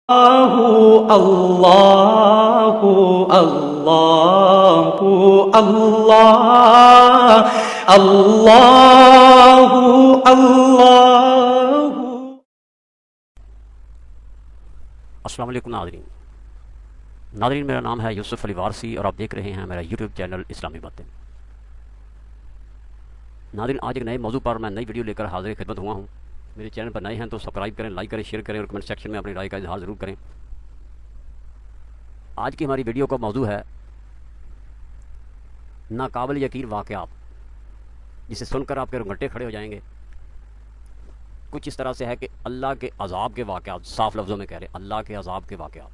اللہ اللہ اللہ اللہ اللہ۔ السلام علیکم ناظرین، میرا نام ہے یوسف علی وارسی اور آپ دیکھ رہے ہیں میرا یوٹیوب چینل اسلامی باتیں۔ ناظرین، آج ایک نئے موضوع پر میں نئی ویڈیو لے کر حاضر خدمت ہوا ہوں۔ میرے چینل پر نئے ہیں تو سبسکرائب کریں، لائک کریں، شیئر کریں اور کمنٹ سیکشن میں اپنی رائے کا اظہار ضرور کریں۔ آج کی ہماری ویڈیو کا موضوع ہے ناقابل یقین واقعات، جسے سن کر آپ کے رنگٹے کھڑے ہو جائیں گے۔ کچھ اس طرح سے ہے کہ اللہ کے عذاب کے واقعات، صاف لفظوں میں کہہ رہے ہیں اللہ کے عذاب کے واقعات۔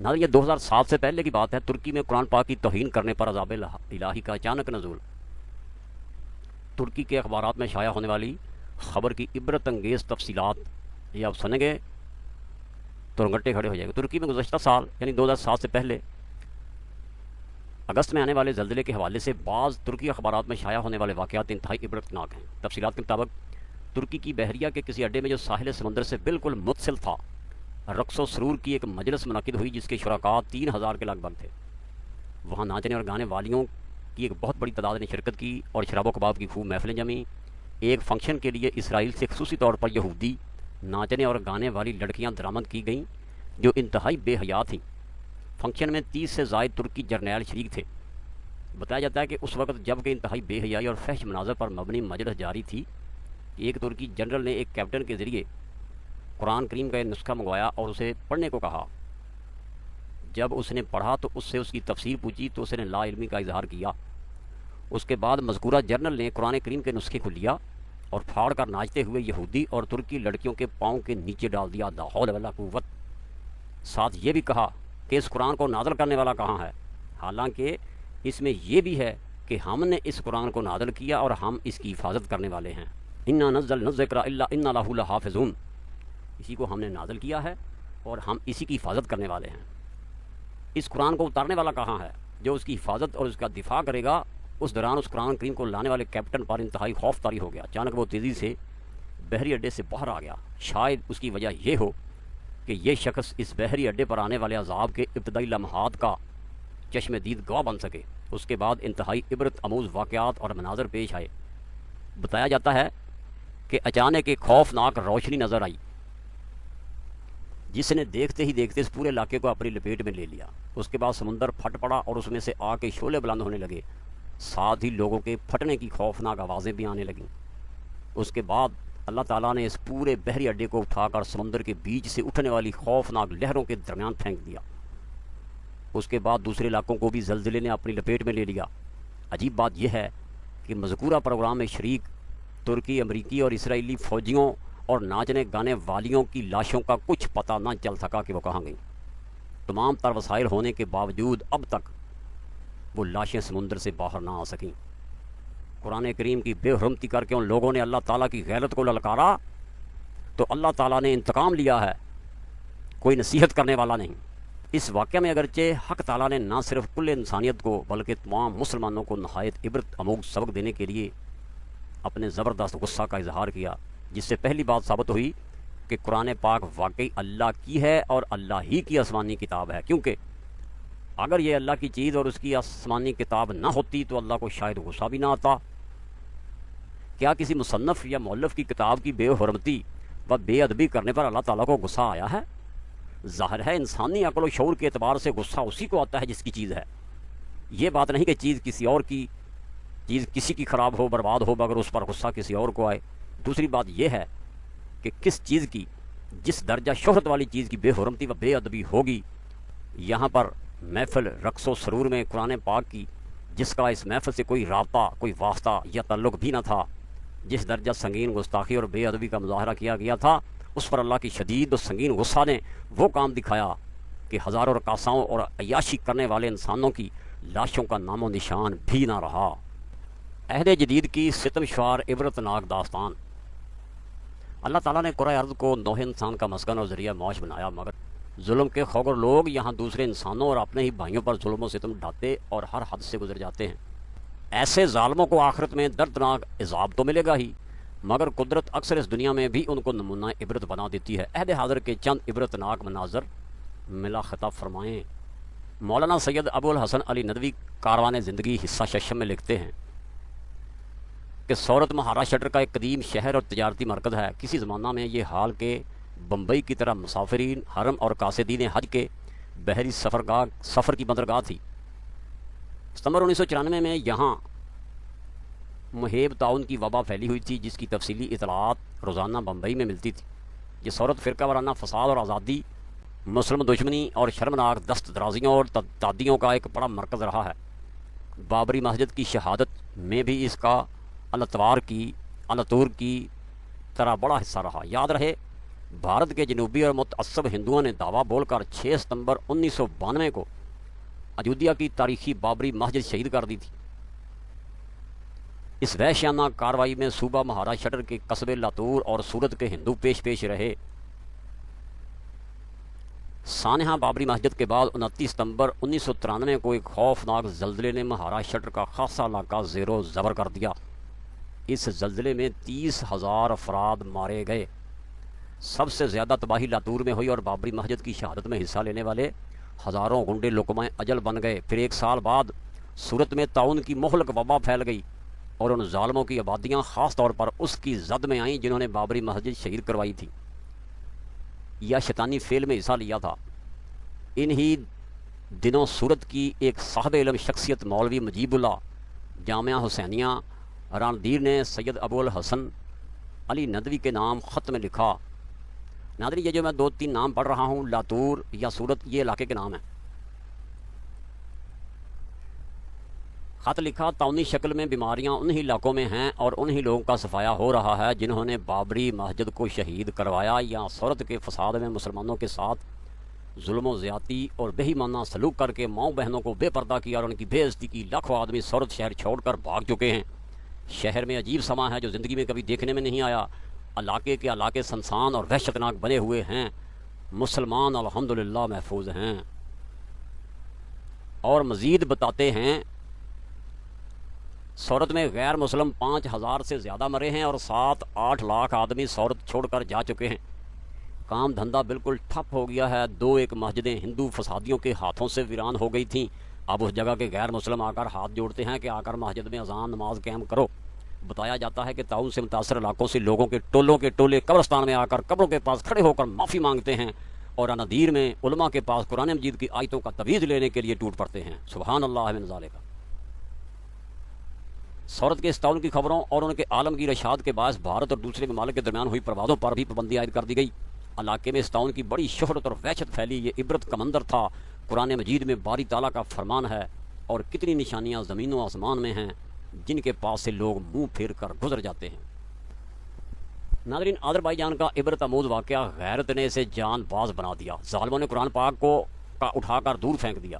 ناظرین، یہ 2007 سے پہلے کی بات ہے۔ ترکی میں قرآن پاک کی توہین کرنے پر عذاب الہی کا اچانک نزول۔ ترکی کے اخبارات میں شائع ہونے والی خبر کی عبرت انگیز تفصیلات یہ آپ سنیں گے تو رنگٹے کھڑے ہو جائیں گے۔ ترکی میں گزشتہ سال یعنی 2007 سے پہلے اگست میں آنے والے زلزلے کے حوالے سے بعض ترکی اخبارات میں شائع ہونے والے واقعات انتہائی عبرتناک ہیں۔ تفصیلات کے مطابق ترکی کی بحریہ کے کسی اڈے میں جو ساحل سمندر سے بالکل متصل تھا، رقص و سرور کی ایک مجلس منعقد ہوئی جس کے شرکاء 3000 کے لگ بھگ تھے۔ وہاں ناچنے اور گانے والیوں کی ایک بہت بڑی تعداد نے شرکت کی اور شراب و کباب کی خوب محفلیں جمیں۔ ایک فنکشن کے لیے اسرائیل سے خصوصی طور پر یہودی ناچنے اور گانے والی لڑکیاں درآمد کی گئیں جو انتہائی بے حیا تھیں۔ فنکشن میں 30 سے زائد ترکی جرنیل شریک تھے۔ بتایا جاتا ہے کہ اس وقت جب کہ انتہائی بے حیائی اور فحش مناظر پر مبنی مجلس جاری تھی، ایک ترکی جنرل نے ایک کیپٹن کے ذریعے قرآن کریم کا ایک نسخہ منگوایا اور اسے پڑھنے کو کہا۔ جب اس نے پڑھا تو اس سے اس کی تفسیر پوچھی تو اس نے لا علمی کا اظہار کیا۔ اس کے بعد مذکورہ جنرل نے قرآن کریم کے نسخے کو لیا اور پھاڑ کر ناچتے ہوئے یہودی اور ترکی لڑکیوں کے پاؤں کے نیچے ڈال دیا۔ لا حول ولا قوت۔ ساتھ یہ بھی کہا کہ اس قرآن کو نازل کرنے والا کہاں ہے، حالانکہ اس میں یہ بھی ہے کہ ہم نے اس قرآن کو نازل کیا اور ہم اس کی حفاظت کرنے والے ہیں۔ انا نزلنا الذکر الا انا لہ لحافظون، اسی کو ہم نے نازل کیا ہے اور ہم اسی کی حفاظت کرنے والے ہیں۔ اس قرآن کو اتارنے والا کہاں ہے جو اس کی حفاظت اور اس کا دفاع کرے گا؟ اس دوران اس قرآن کریم کو لانے والے کیپٹن پر انتہائی خوف طاری ہو گیا۔ اچانک وہ تیزی سے بحری اڈے سے باہر آ گیا۔ شاید اس کی وجہ یہ ہو کہ یہ شخص اس بحری اڈے پر آنے والے عذاب کے ابتدائی لمحات کا چشم دید گواہ بن سکے۔ اس کے بعد انتہائی عبرت آموز واقعات اور مناظر پیش آئے۔ بتایا جاتا ہے کہ اچانک ایک خوفناک روشنی نظر آئی جس نے دیکھتے ہی دیکھتے اس پورے علاقے کو اپنی لپیٹ میں لے لیا۔ اس کے بعد سمندر پھٹ پڑا اور اس میں سے آگ کے شعلے بلند ہونے لگے، ساتھ ہی لوگوں کے پھٹنے کی خوفناک آوازیں بھی آنے لگیں۔ اس کے بعد اللہ تعالیٰ نے اس پورے بحری اڈے کو اٹھا کر سمندر کے بیچ سے اٹھنے والی خوفناک لہروں کے درمیان پھینک دیا۔ اس کے بعد دوسرے علاقوں کو بھی زلزلے نے اپنی لپیٹ میں لے لیا۔ عجیب بات یہ ہے کہ مذکورہ پروگرام میں شریک ترکی، امریکی اور اسرائیلی فوجیوں اور ناچنے گانے والیوں کی لاشوں کا کچھ پتہ نہ چل سکا کہ وہ کہاں گئیں۔ تمام تر وسائل ہونے کے باوجود اب تک وہ لاشیں سمندر سے باہر نہ آ سکیں۔ قرآن کریم کی بے حرمتی کر کے ان لوگوں نے اللہ تعالیٰ کی غیرت کو للکارا تو اللہ تعالیٰ نے انتقام لیا ہے، کوئی نصیحت کرنے والا نہیں۔ اس واقعہ میں اگرچہ حق تعالیٰ نے نہ صرف کل انسانیت کو بلکہ تمام مسلمانوں کو نہایت عبرت آموز سبق دینے کے لیے اپنے زبردست غصہ کا اظہار کیا، جس سے پہلی بات ثابت ہوئی کہ قرآن پاک واقعی اللہ کی ہے اور اللہ ہی کی آسمانی کتاب ہے، کیونکہ اگر یہ اللہ کی چیز اور اس کی آسمانی کتاب نہ ہوتی تو اللہ کو شاید غصہ بھی نہ آتا۔ کیا کسی مصنف یا مؤلف کی کتاب کی بے حرمتی و بے ادبی کرنے پر اللہ تعالیٰ کو غصہ آیا ہے؟ ظاہر ہے انسانی عقل و شعور کے اعتبار سے غصہ اسی کو آتا ہے جس کی چیز ہے۔ یہ بات نہیں کہ چیز کسی اور کی، چیز کسی کی خراب ہو، برباد ہو، مگر اس پر غصہ کسی اور کو آئے۔ دوسری بات یہ ہے کہ کس چیز کی، جس درجہ شہرت والی چیز کی بے حرمتی و بے ادبی ہوگی۔ یہاں پر محفل رقص و سرور میں قرآن پاک کی، جس کا اس محفل سے کوئی رابطہ، کوئی واسطہ یا تعلق بھی نہ تھا، جس درجہ سنگین گستاخی اور بے ادبی کا مظاہرہ کیا گیا تھا، اس پر اللہ کی شدید و سنگین غصہ نے وہ کام دکھایا کہ ہزاروں رقاصاؤں اور عیاشی کرنے والے انسانوں کی لاشوں کا نام و نشان بھی نہ رہا۔ عہد جدید کی ستم شعار عبرتناک داستان۔ اللہ تعالیٰ نے کرۂ ارض کو نوح انسان کا مسکن اور ذریعہ معاش بنایا، مگر ظلم کے خوگر لوگ یہاں دوسرے انسانوں اور اپنے ہی بھائیوں پر ظلم و ستم ڈھاتے اور ہر حد سے گزر جاتے ہیں۔ ایسے ظالموں کو آخرت میں دردناک عذاب تو ملے گا ہی، مگر قدرت اکثر اس دنیا میں بھی ان کو نمونہ عبرت بنا دیتی ہے۔ عہد حاضر کے چند عبرتناک مناظر ملا خطاب فرمائیں۔ مولانا سید ابو الحسن علی ندوی کاروان زندگی حصہ ششم میں لکھتے ہیں کہ سورت مہاراشٹر کا ایک قدیم شہر اور تجارتی مرکز ہے۔ کسی زمانہ میں یہ حال کہ بمبئی کی طرح مسافرین، حرم اور قاصدین حج کے بحری سفر کی بندرگاہ تھی۔ ستمبر 1994 میں یہاں مہیب تعاون کی وبا پھیلی ہوئی تھی، جس کی تفصیلی اطلاعات روزانہ بمبئی میں ملتی تھی۔ یہ صورت فرقہ وارانہ فساد اور آزادی، مسلم دشمنی اور شرمناک دست درازیوں اور تعدیوں کا ایک بڑا مرکز رہا ہے۔ بابری مسجد کی شہادت میں بھی اس کا الاتور کی طرح بڑا حصہ رہا۔ یاد رہے، بھارت کے جنوبی اور متعصب ہندوؤں نے دعویٰ بول کر 6 ستمبر 1992 کو اجودھیا کی تاریخی بابری مسجد شہید کر دی تھی۔ اس وحشیانہ کارروائی میں صوبہ مہاراشٹر کے قصبے لاتور اور سورت کے ہندو پیش رہے۔ سانحہ بابری مسجد کے بعد 29 ستمبر 1993 کو ایک خوفناک زلزلے نے مہاراشٹر کا خاصا علاقہ زیر و زبر کر دیا۔ اس زلزلے میں 30,000 افراد مارے گئے۔ سب سے زیادہ تباہی لاتور میں ہوئی اور بابری مسجد کی شہادت میں حصہ لینے والے ہزاروں گنڈے لقمہ اجل بن گئے۔ پھر 1 سال بعد سورت میں طاعون کی مہلک وبا پھیل گئی اور ان ظالموں کی آبادیاں خاص طور پر اس کی زد میں آئیں جنہوں نے بابری مسجد شہید کروائی تھی یا شیطانی فعل میں حصہ لیا تھا۔ انہی دنوں سورت کی ایک صاحب علم شخصیت مولوی مجیب اللہ جامعہ حسینیہ راندیر نے سید ابو الحسن علی ندوی کے نام خط میں لکھا۔ ناظرین، یہ جو میں 2-3 نام پڑھ رہا ہوں، لاتور یا سورت، یہ علاقے کے نام ہیں۔ خط لکھا، تعاونی شکل میں بیماریاں انہی علاقوں میں ہیں اور انہی لوگوں کا صفایا ہو رہا ہے جنہوں نے بابری مسجد کو شہید کروایا یا سورت کے فساد میں مسلمانوں کے ساتھ ظلم و زیادتی اور بے ایمانہ سلوک کر کے ماؤں بہنوں کو بے پردہ کیا اور ان کی بے عزتی کی۔ لاکھوں آدمی سورت شہر چھوڑ کر بھاگ چکے ہیں۔ شہر میں عجیب سما ہے جو زندگی میں کبھی دیکھنے میں نہیں آیا۔ علاقے سنسان اور وحشتناک بنے ہوئے ہیں۔ مسلمان الحمدللہ محفوظ ہیں۔ اور مزید بتاتے ہیں، سورت میں غیر مسلم 5,000 سے زیادہ مرے ہیں اور 7-8 لاکھ آدمی سورت چھوڑ کر جا چکے ہیں۔ کام دھندہ بالکل ٹھپ ہو گیا ہے۔ 2-1 مسجدیں ہندو فسادیوں کے ہاتھوں سے ویران ہو گئی تھیں۔ اب اس جگہ کے غیر مسلم آ کر ہاتھ جوڑتے ہیں کہ آ کر مسجد میں اذان نماز قائم کرو۔ بتایا جاتا ہے کہ تعاون سے متاثر علاقوں سے لوگوں کے ٹولے قبرستان میں آ کر قبروں کے پاس کھڑے ہو کر معافی مانگتے ہیں اور نادیر میں علماء کے پاس قرآن مجید کی آیتوں کا تویز لینے کے لیے ٹوٹ پڑتے ہیں۔ سبحان اللہ من ذالک۔ سورت کے اس تعاون کی خبروں اور ان کے عالمگیر اشاعت کے باعث بھارت اور دوسرے ممالک کے درمیان ہوئی پروازوں پر بھی پابندی عائد کر دی گئی۔ علاقے میں اس تعاون کی بڑی شہرت اور وحشت پھیلی۔ یہ عبرت کا منظر تھا۔ قرآن مجید میں باری تعالیٰ کا فرمان ہے اور کتنی نشانیاں زمین و آسمان میں ہیں جن کے پاس سے لوگ منہ پھیر کر گزر جاتے ہیں۔ ناظرین، آذربائیجان کا عبرت آموز واقعہ غیرت نے اسے جان باز بنا دیا۔ ظالموں نے قرآن پاک کو اٹھا کر دور پھینک دیا۔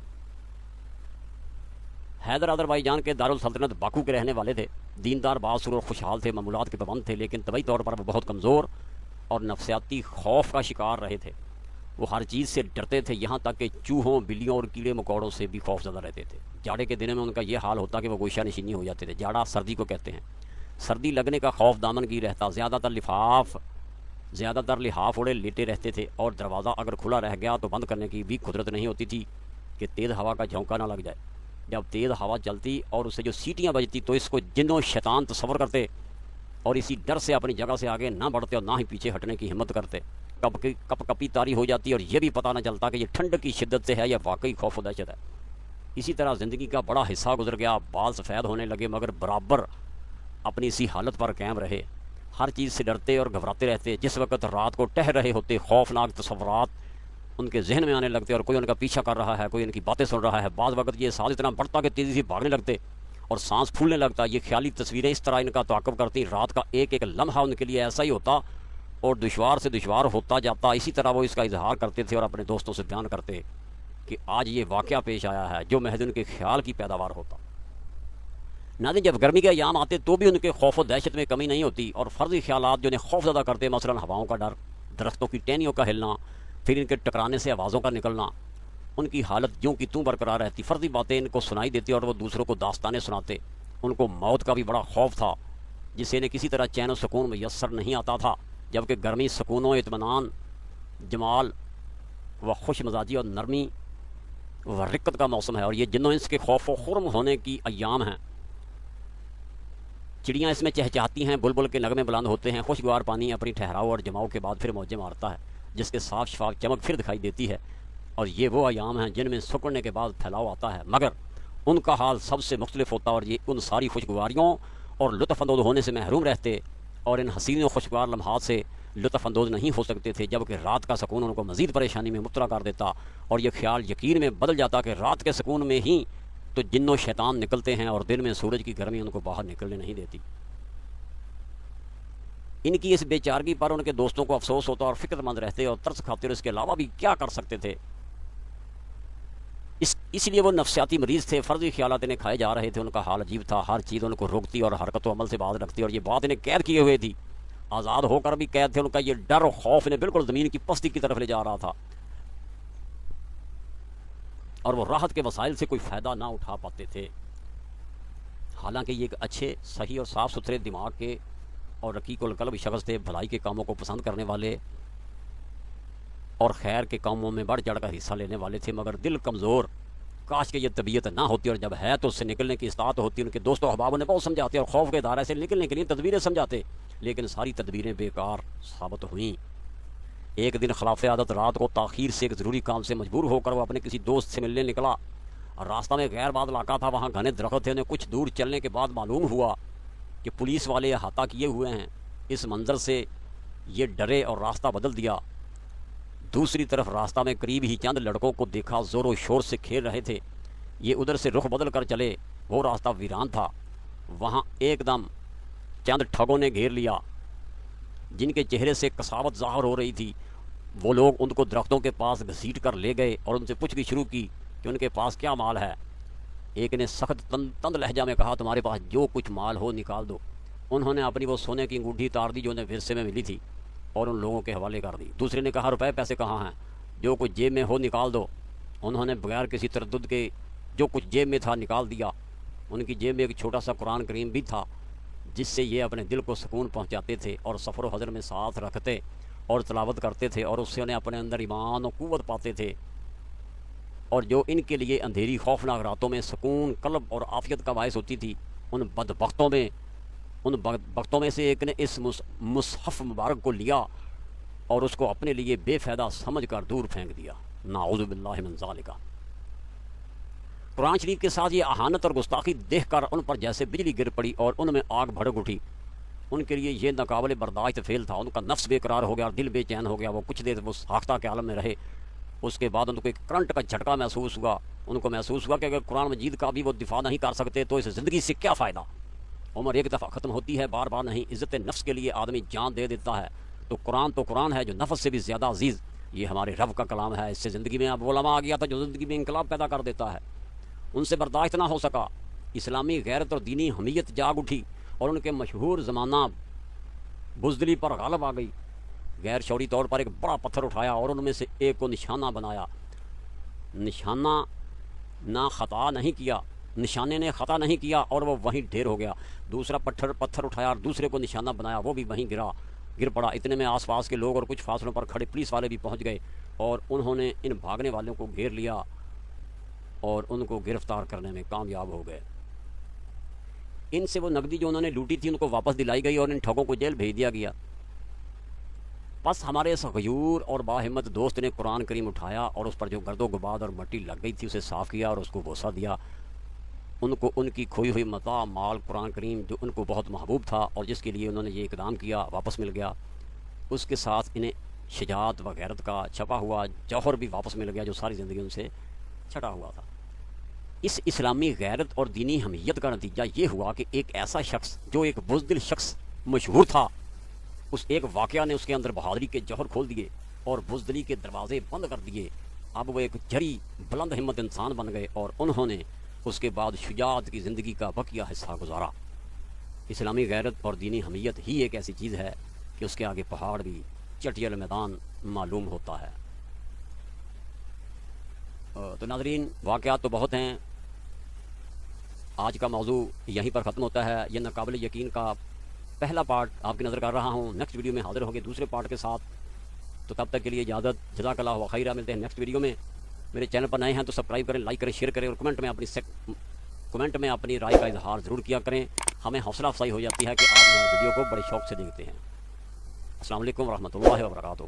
حیدر آذربائیجان کے دارالسلطنت باکو کے رہنے والے تھے۔ دیندار، باثر اور خوشحال تھے، معمولات کے پابند تھے، لیکن طبعی طور پر وہ بہت کمزور اور نفسیاتی خوف کا شکار رہے تھے۔ وہ ہر چیز سے ڈرتے تھے، یہاں تک کہ چوہوں، بلیوں اور کیڑے مکوڑوں سے بھی خوف زدہ رہتے تھے۔ جاڑے کے دنوں میں ان کا یہ حال ہوتا کہ وہ گوشہ نشینی ہو جاتے تھے۔ جاڑا سردی کو کہتے ہیں۔ سردی لگنے کا خوف دامن کی رہتا۔ زیادہ تر لحاف اوڑے لیٹے رہتے تھے اور دروازہ اگر کھلا رہ گیا تو بند کرنے کی بھی قدرت نہیں ہوتی تھی کہ تیز ہوا کا جھونکا نہ لگ جائے۔ جب تیز ہوا چلتی اور اسے جو سیٹیاں بجتی تو اس کو جن و شیطان تصور کرتے اور اسی ڈر سے اپنی جگہ سے آگے نہ بڑھتے اور نہ ہی پیچھے ہٹنے کی ہمت کرتے۔ کپ کپی تاری ہو جاتی اور یہ بھی پتہ نہ چلتا کہ یہ ٹھنڈ کی شدت سے ہے یا واقعی خوف و دہشت ہے۔ اسی طرح زندگی کا بڑا حصہ گزر گیا۔ بال سفید ہونے لگے مگر برابر اپنی اسی حالت پر قائم رہے۔ ہر چیز سے ڈرتے اور گھبراتے رہتے۔ جس وقت رات کو ٹہل رہے ہوتے خوفناک تصورات ان کے ذہن میں آنے لگتے اور کوئی ان کا پیچھا کر رہا ہے، کوئی ان کی باتیں سن رہا ہے۔ بعض وقت یہ احساس اتنا بڑھتا کہ تیزی سے بھاگنے لگتے اور سانس پھولنے لگتا۔ یہ خیالی تصویریں اس طرح ان کا تعاقب کرتی، رات کا ایک ایک لمحہ ان کے لیے ایسا ہی ہوتا اور دشوار سے دشوار ہوتا جاتا۔ اسی طرح وہ اس کا اظہار کرتے تھے اور اپنے دوستوں سے بیان کرتے کہ آج یہ واقعہ پیش آیا ہے جو محض ان کے خیال کی پیداوار ہوتا۔ ناظرین، جب گرمی کے ایام آتے تو بھی ان کے خوف و دہشت میں کمی نہیں ہوتی اور فرضی خیالات جو انہیں خوف زدہ کرتے، مثلا ہواؤں کا ڈر، درختوں کی ٹہنیوں کا ہلنا، پھر ان کے ٹکرانے سے آوازوں کا نکلنا، ان کی حالت یوں کی توں برقرار رہتی۔ فرضی باتیں ان کو سنائی دیتی اور وہ دوسروں کو داستانیں سناتے۔ ان کو موت کا بھی بڑا خوف تھا جسے انہیں کسی طرح چین و سکون میسر نہیں آتا تھا، جبکہ گرمی سکون و اطمینان، جمال و خوش مزاجی اور نرمی و رقت کا موسم ہے، اور یہ جن و انس کے خوف و خرم ہونے کی ایام ہیں۔ چڑیاں اس میں چہچہاتی ہیں، بلبل کے نغمے بلند ہوتے ہیں، خوشگوار پانی اپنی ٹھہراؤ اور جماؤ کے بعد پھر موجیں مارتا ہے، جس کے صاف شفاف چمک پھر دکھائی دیتی ہے، اور یہ وہ ایام ہیں جن میں سکڑنے کے بعد پھیلاؤ آتا ہے، مگر ان کا حال سب سے مختلف ہوتا، اور یہ ان ساری خوشگواریوں اور لطف اندوز ہونے سے محروم رہتے اور ان حسین و خوشگوار لمحات سے لطف اندوز نہیں ہو سکتے تھے، جبکہ رات کا سکون ان کو مزید پریشانی میں مبتلا کر دیتا، اور یہ خیال یقین میں بدل جاتا کہ رات کے سکون میں ہی تو جن و شیطان نکلتے ہیں، اور دن میں سورج کی گرمی ان کو باہر نکلنے نہیں دیتی۔ ان کی اس بے چارگی پر ان کے دوستوں کو افسوس ہوتا اور فکر مند رہتے اور ترس کھاتے، اور اس کے علاوہ بھی کیا کر سکتے تھے۔ اس لیے وہ نفسیاتی مریض تھے، فرضی خیالات انہیں کھائے جا رہے تھے، ان کا حال عجیب تھا، ہر چیز ان کو روکتی اور حرکت و عمل سے باز رکھتی، اور یہ بات انہیں قید کیے ہوئے تھی، آزاد ہو کر بھی قید تھے، ان کا یہ ڈر و خوف انہیں بالکل زمین کی پستی کی طرف لے جا رہا تھا، اور وہ راحت کے وسائل سے کوئی فائدہ نہ اٹھا پاتے تھے۔ حالانکہ یہ ایک اچھے، صحیح اور صاف ستھرے دماغ کے اور رقیق القلب شخص تھے، بھلائی کے کاموں کو پسند کرنے والے اور خیر کے کاموں میں بڑھ چڑھ کر حصہ لینے والے تھے، مگر دل کمزور، کاش کہ یہ طبیعت نہ ہوتی، اور جب ہے تو اس سے نکلنے کی استطاعت ہوتی۔ ان کے دوست و احباب انہیں بہت سمجھاتے اور خوف کے دائرے سے نکلنے کے لیے تدبیریں سمجھاتے، لیکن ساری تدبیریں بیکار ثابت ہوئیں۔ ایک دن خلاف عادت رات کو تاخیر سے ایک ضروری کام سے مجبور ہو کر وہ اپنے کسی دوست سے ملنے نکلا، اور راستہ میں غیر آباد علاقہ تھا، وہاں گھنے درخت تھے۔ انہیں کچھ دور چلنے کے بعد معلوم ہوا کہ پولیس والے احاطہ کیے ہوئے ہیں۔ اس منظر سے یہ ڈرے اور راستہ بدل دیا۔ دوسری طرف راستہ میں قریب ہی چند لڑکوں کو دیکھا، زور و شور سے کھیل رہے تھے۔ یہ ادھر سے رخ بدل کر چلے، وہ راستہ ویران تھا، وہاں ایک دم چند ٹھگوں نے گھیر لیا، جن کے چہرے سے کساوت ظاہر ہو رہی تھی۔ وہ لوگ ان کو درختوں کے پاس گھسیٹ کر لے گئے اور ان سے پوچھ گچھ شروع کی کہ ان کے پاس کیا مال ہے۔ ایک نے سخت تند لہجہ میں کہا، تمہارے پاس جو کچھ مال ہو نکال دو۔ انہوں نے اپنی وہ سونے کی انگوٹھی اتار دی جو انہیں ورثے میں ملی تھی، اور ان لوگوں کے حوالے کر دی۔ دوسرے نے کہا، روپے پیسے کہاں ہیں؟ جو کچھ جیب میں ہو نکال دو۔ انہوں نے بغیر کسی تردد کے جو کچھ جیب میں تھا نکال دیا۔ ان کی جیب میں ایک چھوٹا سا قرآن کریم بھی تھا، جس سے یہ اپنے دل کو سکون پہنچاتے تھے اور سفر و حضر میں ساتھ رکھتے اور تلاوت کرتے تھے، اور اس سے انہیں اپنے اندر ایمان و قوت پاتے تھے، اور جو ان کے لیے اندھیری خوفناک راتوں میں سکون قلب اور عافیت کا باعث ہوتی تھی۔ ان بدبختوں میں سے ایک نے اس مصحف مبارک کو لیا اور اس کو اپنے لیے بے فائدہ سمجھ کر دور پھینک دیا۔ نعوذ باللہ من ذالک۔ قرآن شریف کے ساتھ یہ اہانت اور گستاخی دیکھ کر ان پر جیسے بجلی گر پڑی اور ان میں آگ بھڑک اٹھی۔ ان کے لیے یہ ناقابل برداشت فعل تھا۔ ان کا نفس بے قرار ہو گیا اور دل بے چین ہو گیا۔ وہ کچھ دیر وہ ساختہ کے عالم میں رہے۔ اس کے بعد ان کو ایک کرنٹ کا جھٹکا محسوس ہوا۔ ان کو محسوس ہوا کہ اگر قرآن مجید کا بھی وہ دفاع نہیں کر سکتے تو اس زندگی سے کیا فائدہ؟ عمر ایک دفعہ ختم ہوتی ہے، بار بار نہیں۔ عزت نفس کے لیے آدمی جان دے دیتا ہے، تو قرآن ہے جو نفس سے بھی زیادہ عزیز۔ یہ ہمارے رب کا کلام ہے۔ اس سے زندگی میں اب علماء آ گیا تھا جو زندگی میں انقلاب پیدا کر دیتا ہے۔ ان سے برداشت نہ ہو سکا۔ اسلامی غیرت اور دینی حمیت جاگ اٹھی اور ان کے مشہور زمانہ بزدلی پر غالب آ گئی۔ غیر شعوری طور پر ایک بڑا پتھر اٹھایا اور ان میں سے ایک کو نشانہ بنایا۔ نشانے نے خطا نہیں کیا اور وہ وہیں ڈھیر ہو گیا۔ دوسرا پتھر اٹھایا اور دوسرے کو نشانہ بنایا، وہ بھی وہیں گر پڑا۔ اتنے میں آس پاس کے لوگ اور کچھ فاصلوں پر کھڑے پولیس والے بھی پہنچ گئے اور انہوں نے ان بھاگنے والوں کو گھیر لیا اور ان کو گرفتار کرنے میں کامیاب ہو گئے۔ ان سے وہ نقدی جو انہوں نے لوٹی تھی ان کو واپس دلائی گئی اور ان ٹھگوں کو جیل بھیج دیا گیا۔ بس ہمارے اس غیور اور باہمت دوست نے قرآن کریم اٹھایا اور اس پر جو گرد و غبار اور مٹی لگ گئی تھی اسے صاف کیا اور اس کو بوسہ دیا۔ ان کو ان کی کھوئی ہوئی متاع مال قرآن کریم جو ان کو بہت محبوب تھا اور جس کے لیے انہوں نے یہ اقدام کیا واپس مل گیا۔ اس کے ساتھ انہیں شجاعت و غیرت کا چھپا ہوا جوہر بھی واپس مل گیا جو ساری زندگی ان سے چھٹا ہوا تھا۔ اس اسلامی غیرت اور دینی حمیت کا نتیجہ یہ ہوا کہ ایک ایسا شخص جو ایک بزدل شخص مشہور تھا، اس ایک واقعہ نے اس کے اندر بہادری کے جوہر کھول دیے اور بزدلی کے دروازے بند کر دیے۔ اب وہ ایک جری بلند ہمت انسان بن گئے اور انہوں نے اس کے بعد شجاعت کی زندگی کا بقیہ حصہ گزارا۔ اسلامی غیرت اور دینی حمیت ہی ایک ایسی چیز ہے کہ اس کے آگے پہاڑ بھی چٹیل میدان معلوم ہوتا ہے۔ تو ناظرین، واقعات تو بہت ہیں، آج کا موضوع یہیں پر ختم ہوتا ہے۔ یہ ناقابل یقین کا پہلا پارٹ آپ کی نظر کر رہا ہوں. نیکسٹ ویڈیو میں حاضر ہوں گے دوسرے پارٹ کے ساتھ. تو تب تک کے لیے اجازت. جزاک اللہ خیرہ. ملتے ہیں نیکسٹ ویڈیو میں. میرے چینل پر نئے ہیں تو سبسکرائب کریں, لائک کریں, شیئر کریں اور کمنٹ میں اپنی رائے کا اظہار ضرور کیا کریں. ہمیں حوصلہ افزائی ہو جاتی ہے کہ آپ ویڈیو کو بڑے شوق سے دیکھتے ہیں. السلام علیکم ورحمۃ اللہ وبرکاتہ.